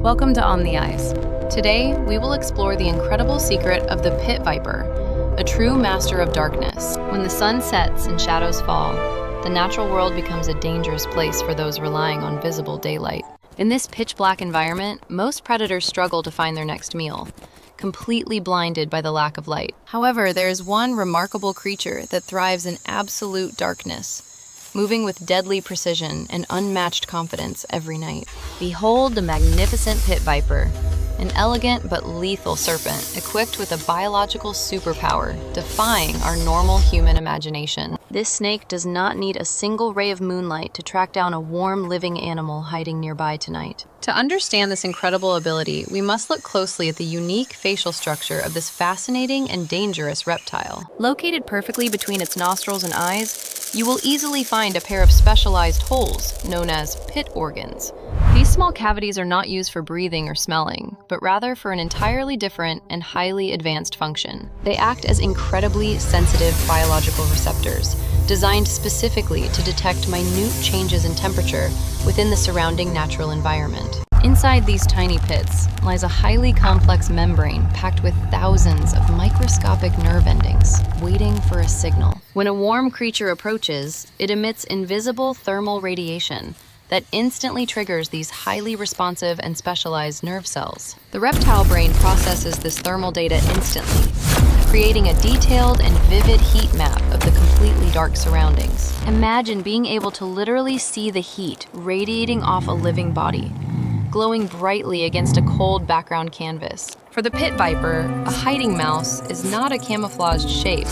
Welcome to On the Ice. Today, we will explore the incredible secret of the pit viper, a true master of darkness. When the sun sets and shadows fall, the natural world becomes a dangerous place for those relying on visible daylight. In this pitch-black environment, most predators struggle to find their next meal, completely blinded by the lack of light. However, there is one remarkable creature that thrives in absolute darkness, moving with deadly precision and unmatched confidence every night. Behold the magnificent pit viper, an elegant but lethal serpent equipped with a biological superpower, defying our normal human imagination. This snake does not need a single ray of moonlight to track down a warm, living animal hiding nearby tonight. To understand this incredible ability, we must look closely at the unique facial structure of this fascinating and dangerous reptile. Located perfectly between its nostrils and eyes, you will easily find a pair of specialized holes, known as pit organs. These small cavities are not used for breathing or smelling, but rather for an entirely different and highly advanced function. They act as incredibly sensitive biological receptors, designed specifically to detect minute changes in temperature within the surrounding natural environment. Inside these tiny pits lies a highly complex membrane packed with thousands of microscopic nerve endings, waiting for a signal. When a warm creature approaches, it emits invisible thermal radiation that instantly triggers these highly responsive and specialized nerve cells. The reptile brain processes this thermal data instantly, creating a detailed and vivid heat map of the completely dark surroundings. Imagine being able to literally see the heat radiating off a living body, glowing brightly against a cold background canvas. For the pit viper, a hiding mouse is not a camouflaged shape,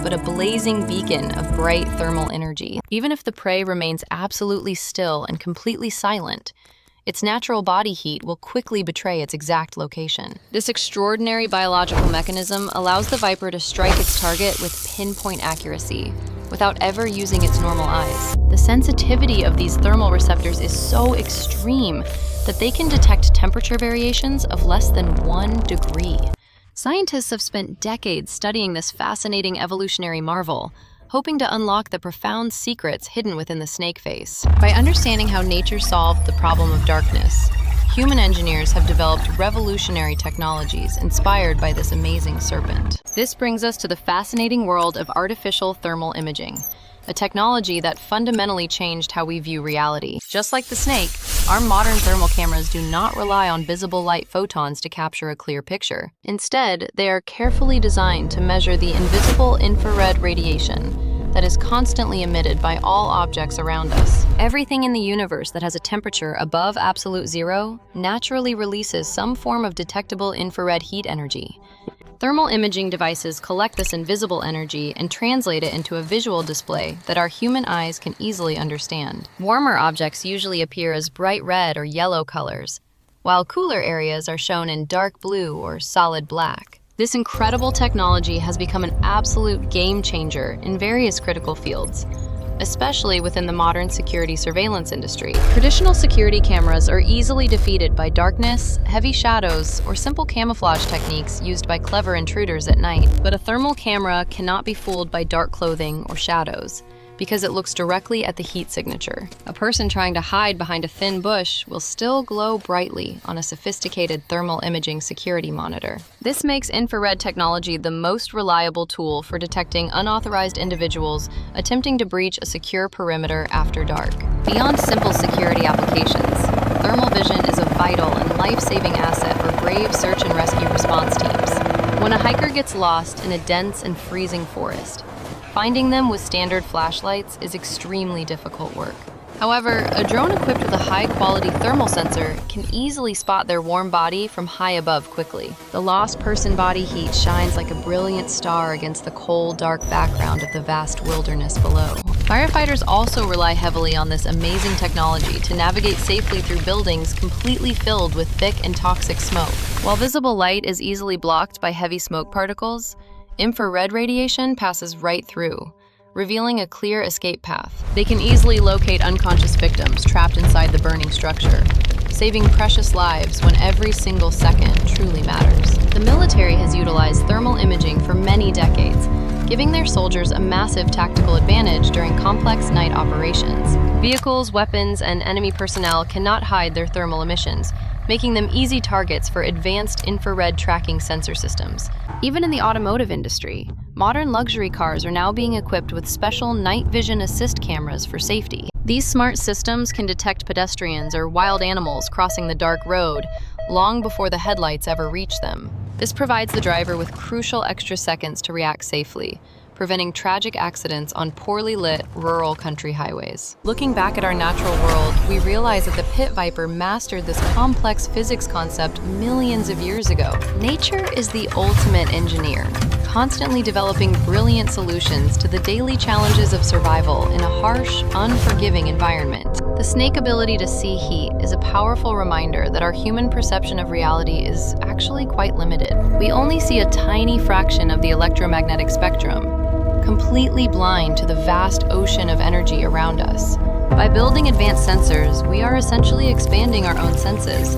but a blazing beacon of bright thermal energy. Even if the prey remains absolutely still and completely silent, its natural body heat will quickly betray its exact location. This extraordinary biological mechanism allows the viper to strike its target with pinpoint accuracy, without ever using its normal eyes. The sensitivity of these thermal receptors is so extreme that they can detect temperature variations of less than 1 degree. Scientists have spent decades studying this fascinating evolutionary marvel, hoping to unlock the profound secrets hidden within the snake face. By understanding how nature solved the problem of darkness, human engineers have developed revolutionary technologies inspired by this amazing serpent. This brings us to the fascinating world of artificial thermal imaging, a technology that fundamentally changed how we view reality. Just like the snake, our modern thermal cameras do not rely on visible light photons to capture a clear picture. Instead, they are carefully designed to measure the invisible infrared radiation that is constantly emitted by all objects around us. Everything in the universe that has a temperature above absolute zero naturally releases some form of detectable infrared heat energy. Thermal imaging devices collect this invisible energy and translate it into a visual display that our human eyes can easily understand. Warmer objects usually appear as bright red or yellow colors, while cooler areas are shown in dark blue or solid black. This incredible technology has become an absolute game changer in various critical fields, especially within the modern security surveillance industry. Traditional security cameras are easily defeated by darkness, heavy shadows, or simple camouflage techniques used by clever intruders at night. But a thermal camera cannot be fooled by dark clothing or shadows, because it looks directly at the heat signature. A person trying to hide behind a thin bush will still glow brightly on a sophisticated thermal imaging security monitor. This makes infrared technology the most reliable tool for detecting unauthorized individuals attempting to breach a secure perimeter after dark. Beyond simple security applications, thermal vision is a vital and life-saving asset for brave search and rescue response teams. When a hiker gets lost in a dense and freezing forest, finding them with standard flashlights is extremely difficult work. However, a drone equipped with a high-quality thermal sensor can easily spot their warm body from high above quickly. The lost person body heat shines like a brilliant star against the cold, dark background of the vast wilderness below. Firefighters also rely heavily on this amazing technology to navigate safely through buildings completely filled with thick and toxic smoke. While visible light is easily blocked by heavy smoke particles, infrared radiation passes right through, revealing a clear escape path. They can easily locate unconscious victims trapped inside the burning structure, saving precious lives when every single second truly matters. The military has utilized thermal imaging for many decades, giving their soldiers a massive tactical advantage during complex night operations. Vehicles, weapons, and enemy personnel cannot hide their thermal emissions, making them easy targets for advanced infrared tracking sensor systems. Even in the automotive industry, modern luxury cars are now being equipped with special night vision assist cameras for safety. These smart systems can detect pedestrians or wild animals crossing the dark road long before the headlights ever reach them. This provides the driver with crucial extra seconds to react safely, preventing tragic accidents on poorly lit rural country highways. Looking back at our natural world, we realize that the pit viper mastered this complex physics concept millions of years ago. Nature is the ultimate engineer, constantly developing brilliant solutions to the daily challenges of survival in a harsh, unforgiving environment. The snake's ability to see heat is a powerful reminder that our human perception of reality is actually quite limited. We only see a tiny fraction of the electromagnetic spectrum, completely blind to the vast ocean of energy around us. By building advanced sensors, we are essentially expanding our own senses,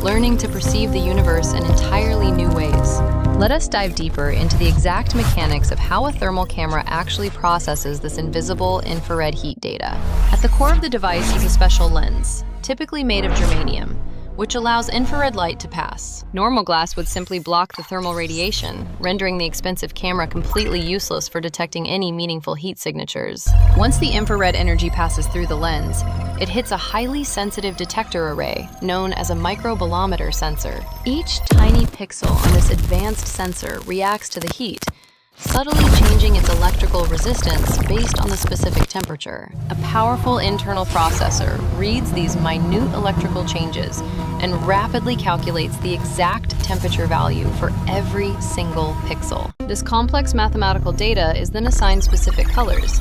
learning to perceive the universe in entirely new ways. Let us dive deeper into the exact mechanics of how a thermal camera actually processes this invisible infrared heat data. At the core of the device is a special lens, typically made of germanium, which allows infrared light to pass. Normal glass would simply block the thermal radiation, rendering the expensive camera completely useless for detecting any meaningful heat signatures. Once the infrared energy passes through the lens, it hits a highly sensitive detector array known as a microbolometer sensor. Each tiny pixel on this advanced sensor reacts to the heat, subtly changing its electrical resistance based on the specific temperature. A powerful internal processor reads these minute electrical changes and rapidly calculates the exact temperature value for every single pixel. This complex mathematical data is then assigned specific colors,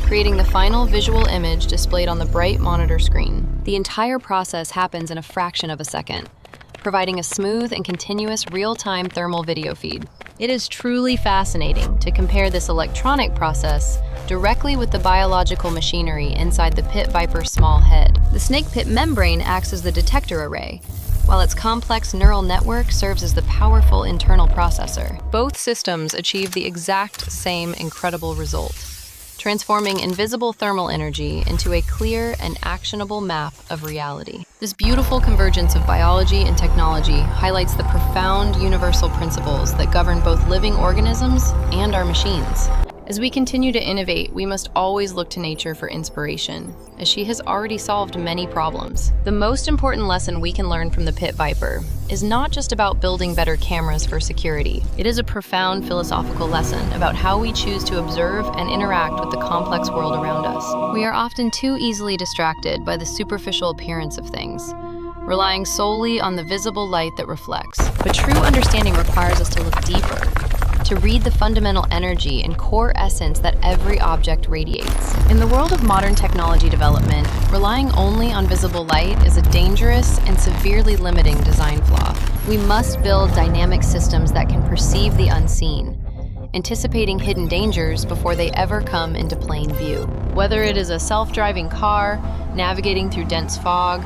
creating the final visual image displayed on the bright monitor screen. The entire process happens in a fraction of a second, providing a smooth and continuous real-time thermal video feed. It is truly fascinating to compare this electronic process directly with the biological machinery inside the pit viper's small head. The snake pit membrane acts as the detector array, while its complex neural network serves as the powerful internal processor. Both systems achieve the exact same incredible result, transforming invisible thermal energy into a clear and actionable map of reality. This beautiful convergence of biology and technology highlights the profound universal principles that govern both living organisms and our machines. As we continue to innovate, we must always look to nature for inspiration, as she has already solved many problems. The most important lesson we can learn from the pit viper is not just about building better cameras for security. It is a profound philosophical lesson about how we choose to observe and interact with the complex world around us. We are often too easily distracted by the superficial appearance of things, relying solely on the visible light that reflects. But true understanding requires us to look deeper, to read the fundamental energy and core essence that every object radiates. In the world of modern technology development, relying only on visible light is a dangerous and severely limiting design flaw. We must build dynamic systems that can perceive the unseen, anticipating hidden dangers before they ever come into plain view. Whether it is a self-driving car, navigating through dense fog,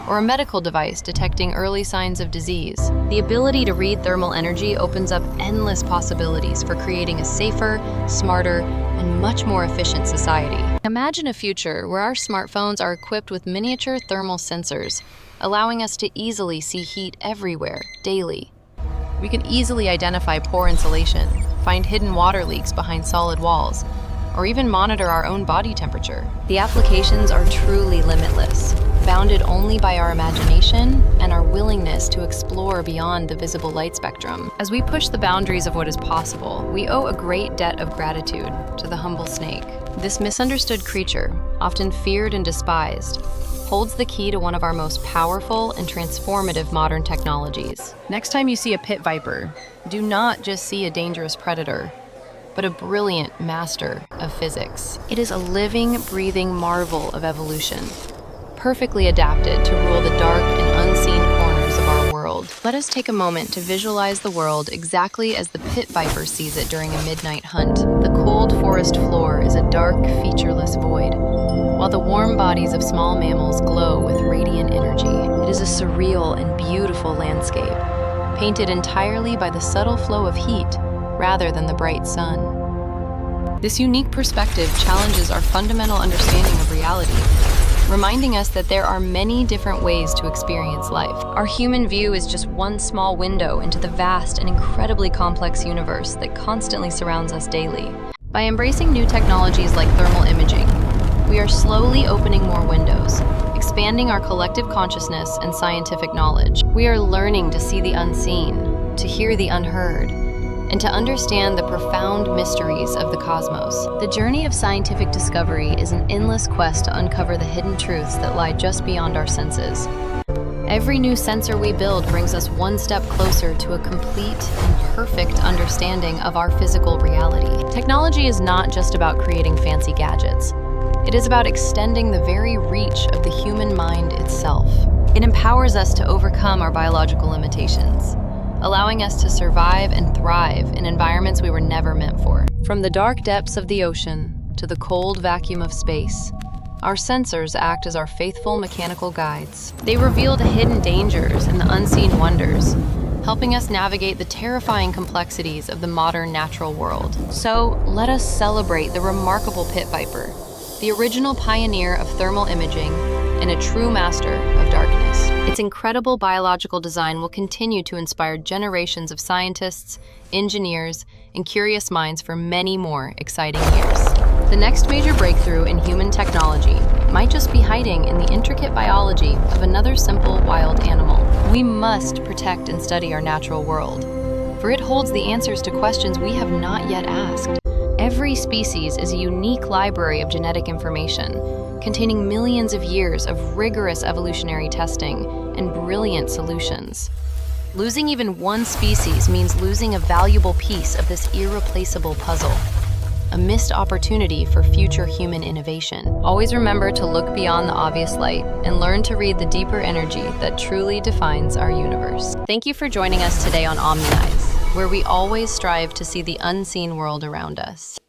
or a medical device detecting early signs of disease, the ability to read thermal energy opens up endless possibilities for creating a safer, smarter, and much more efficient society. Imagine a future where our smartphones are equipped with miniature thermal sensors, allowing us to easily see heat everywhere, daily. We can easily identify poor insulation, find hidden water leaks behind solid walls, or even monitor our own body temperature. The applications are truly limitless, bounded only by our imagination and our willingness to explore beyond the visible light spectrum. As we push the boundaries of what is possible, we owe a great debt of gratitude to the humble snake. This misunderstood creature, often feared and despised, holds the key to one of our most powerful and transformative modern technologies. Next time you see a pit viper, do not just see a dangerous predator, but a brilliant master of physics. It is a living, breathing marvel of evolution, perfectly adapted to rule the dark and unseen corners of our world. Let us take a moment to visualize the world exactly as the pit viper sees it during a midnight hunt. The cold forest floor is a dark, featureless void, while the warm bodies of small mammals glow with radiant energy. It is a surreal and beautiful landscape, painted entirely by the subtle flow of heat rather than the bright sun. This unique perspective challenges our fundamental understanding of reality, reminding us that there are many different ways to experience life. Our human view is just one small window into the vast and incredibly complex universe that constantly surrounds us daily. By embracing new technologies like thermal imaging, we are slowly opening more windows, expanding our collective consciousness and scientific knowledge. We are learning to see the unseen, to hear the unheard, and to understand the profound mysteries of the cosmos. The journey of scientific discovery is an endless quest to uncover the hidden truths that lie just beyond our senses. Every new sensor we build brings us one step closer to a complete and perfect understanding of our physical reality. Technology is not just about creating fancy gadgets. It is about extending the very reach of the human mind itself. It empowers us to overcome our biological limitations, allowing us to survive and thrive in environments we were never meant for. From the dark depths of the ocean to the cold vacuum of space, our sensors act as our faithful mechanical guides. They reveal the hidden dangers and the unseen wonders, helping us navigate the terrifying complexities of the modern natural world. So let us celebrate the remarkable pit viper, the original pioneer of thermal imaging and a true master of darkness. Its incredible biological design will continue to inspire generations of scientists, engineers, and curious minds for many more exciting years. The next major breakthrough in human technology might just be hiding in the intricate biology of another simple wild animal. We must protect and study our natural world, for it holds the answers to questions we have not yet asked. Every species is a unique library of genetic information, containing millions of years of rigorous evolutionary testing and brilliant solutions. Losing even one species means losing a valuable piece of this irreplaceable puzzle, a missed opportunity for future human innovation. Always remember to look beyond the obvious light and learn to read the deeper energy that truly defines our universe. Thank you for joining us today on OmniEyes, where we always strive to see the unseen world around us.